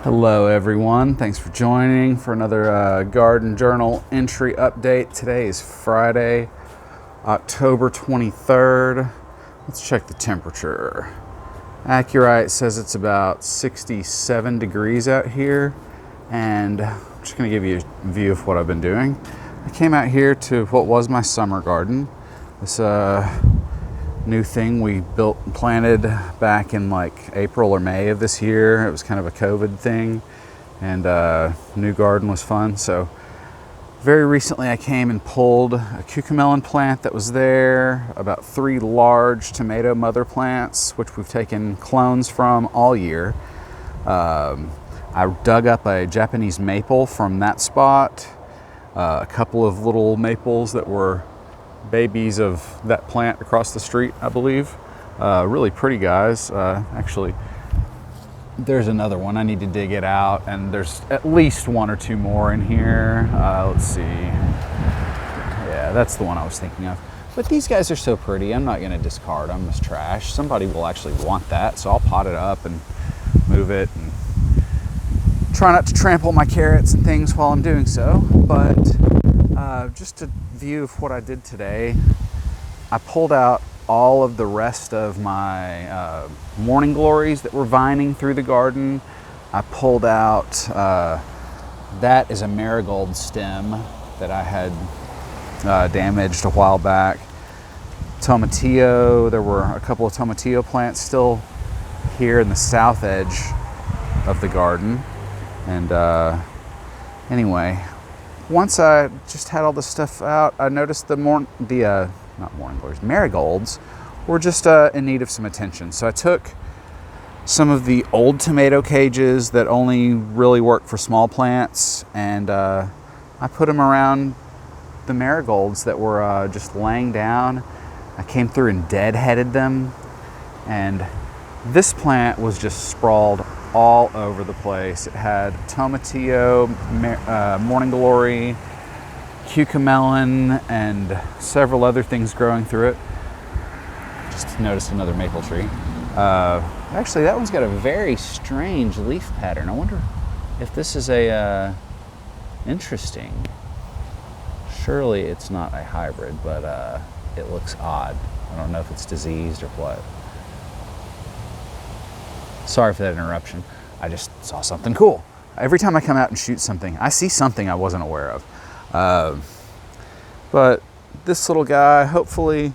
Hello everyone, thanks for joining for another garden journal entry update. Today is Friday, October 23rd. Let's check the temperature. Accurite says it's about 67 degrees out here, and I'm just going to give you a view of what I've been doing. I came out here to what was my summer garden. This new thing we built and planted back in like April or May of this year. It was kind of a COVID thing, and new garden was fun. So very recently I came and pulled a cucamelon plant that was there, about 3 large tomato mother plants, which we've taken clones from all year. I dug up a Japanese maple from that spot, a couple of little maples that were babies of that plant across the street, I believe. Really pretty guys. Actually, there's another one. I need to dig it out, and there's at least 1 or 2 more in here. Let's see. Yeah, that's the one I was thinking of. But these guys are so pretty, I'm not going to discard them as trash. Somebody will actually want that, so I'll pot it up and move it and try not to trample my carrots and things while I'm doing so. But just a view of what I did today. I pulled out all of the rest of my morning glories that were vining through the garden. I pulled out, that is a marigold stem that I had damaged a while back. Tomatillo, there were a couple of tomatillo plants still here in the south edge of the garden. And anyway, once I just had all this stuff out, I noticed marigolds were just in need of some attention. So I took some of the old tomato cages that only really work for small plants, and I put them around the marigolds that were just laying down. I came through and deadheaded them, and this plant was just sprawled all over the place. It had tomatillo, morning glory, cucamelon, and several other things growing through it. Just noticed another maple tree. Actually, that one's got a very strange leaf pattern. I wonder if this is a interesting. Surely it's not a hybrid, but it looks odd. I don't know if it's diseased or what. Sorry for that interruption. I just saw something cool. Every time I come out and shoot something, I see something I wasn't aware of. But this little guy, hopefully,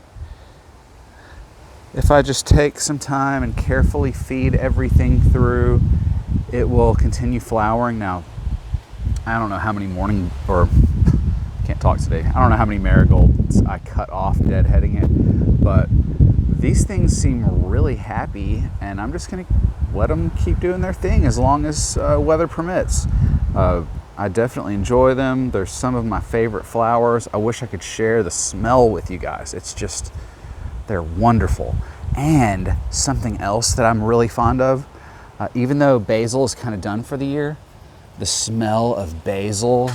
if I just take some time and carefully feed everything through, it will continue flowering. Now, I don't know how many can't talk today. I don't know how many marigolds I cut off deadheading it, but these things seem really happy, and I'm just gonna let them keep doing their thing as long as weather permits. I definitely enjoy them. They're some of my favorite flowers. I wish I could share the smell with you guys. It's just, they're wonderful. And something else that I'm really fond of, even though basil is kind of done for the year, the smell of basil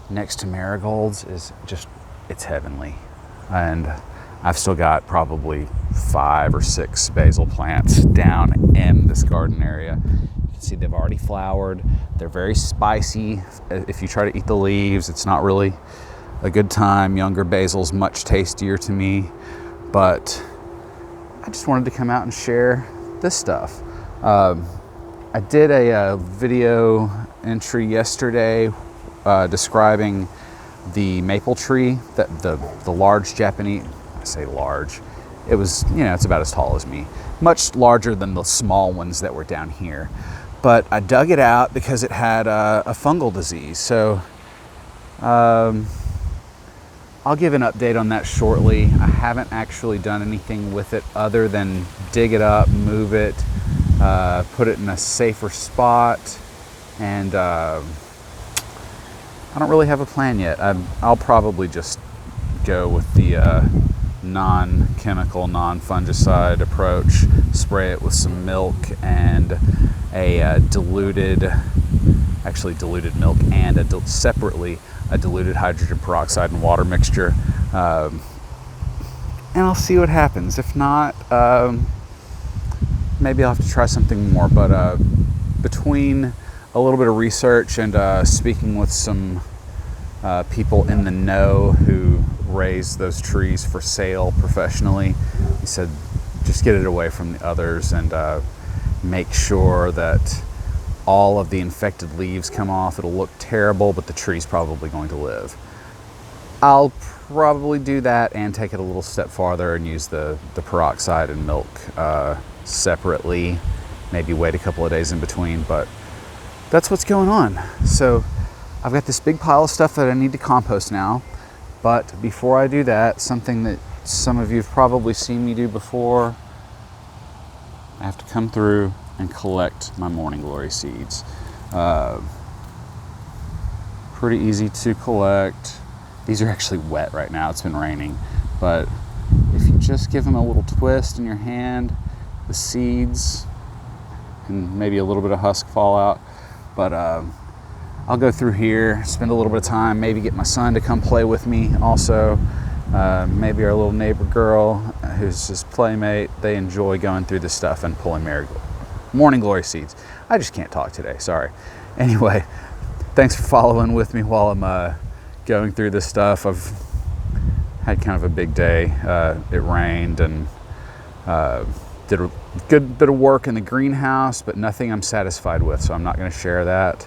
next to marigolds is just, it's heavenly. And I've still got probably 5 or 6 basil plants down in this garden area. You can see they've already flowered. They're very spicy. If you try to eat the leaves, it's not really a good time. Younger basil's much tastier to me, but I just wanted to come out and share this stuff. I did a video entry yesterday describing the maple tree, that the large Japanese, I say large, it was, it's about as tall as me, much larger than the small ones that were down here. But I dug it out because it had a fungal disease. So I'll give an update on that shortly. I haven't actually done anything with it other than dig it up, move it, put it in a safer spot, and I don't really have a plan yet. I'll probably just go with the non-chemical, non-fungicide approach, spray it with some milk and a diluted milk and separately a diluted hydrogen peroxide and water mixture, and I'll see what happens. If not, maybe I'll have to try something more, but between a little bit of research and speaking with some people in the know who raise those trees for sale professionally. He said, just get it away from the others and make sure that all of the infected leaves come off. It'll look terrible, but the tree's probably going to live. I'll probably do that and take it a little step farther and use the peroxide and milk separately, maybe wait a couple of days in between, but that's what's going on. So I've got this big pile of stuff that I need to compost now, but before I do that, something that some of you have probably seen me do before, I have to come through and collect my morning glory seeds. Pretty easy to collect. These are actually wet right now, it's been raining, but if you just give them a little twist in your hand, the seeds and maybe a little bit of husk fall out. But I'll go through here, spend a little bit of time, maybe get my son to come play with me also. Maybe our little neighbor girl, who's his playmate, they enjoy going through this stuff and pulling morning glory seeds. I just can't talk today, sorry. Anyway, thanks for following with me while I'm going through this stuff. I've had kind of a big day. It rained and did a good bit of work in the greenhouse, but nothing I'm satisfied with, so I'm not going to share that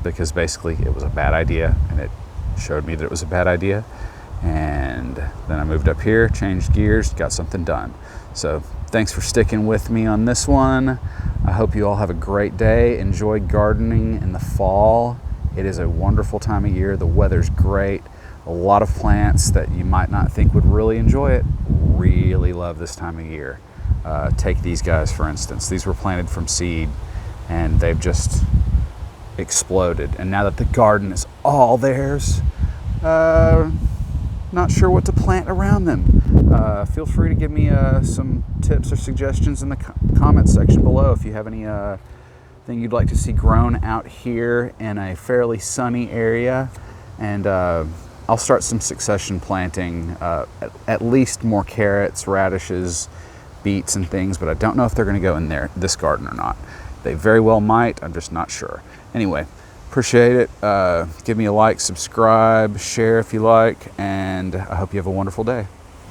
because basically it was a bad idea, and it showed me that it was a bad idea. And then I moved up here, changed gears, got something done. So thanks for sticking with me on this one. I hope you all have a great day. Enjoy gardening in the fall. It is a wonderful time of year. The weather's great. A lot of plants that you might not think would really enjoy it really love this time of year. Take these guys, for instance. These were planted from seed and they've just exploded. And now that the garden is all theirs, not sure what to plant around them. Feel free to give me some tips or suggestions in the comment section below if you have any thing you'd like to see grown out here in a fairly sunny area. And I'll start some succession planting, at least more carrots, radishes, beets and things, but I don't know if they're gonna go in this garden or not. They very well might, I'm just not sure. Anyway, appreciate it. Give me a like, subscribe, share if you like, and I hope you have a wonderful day.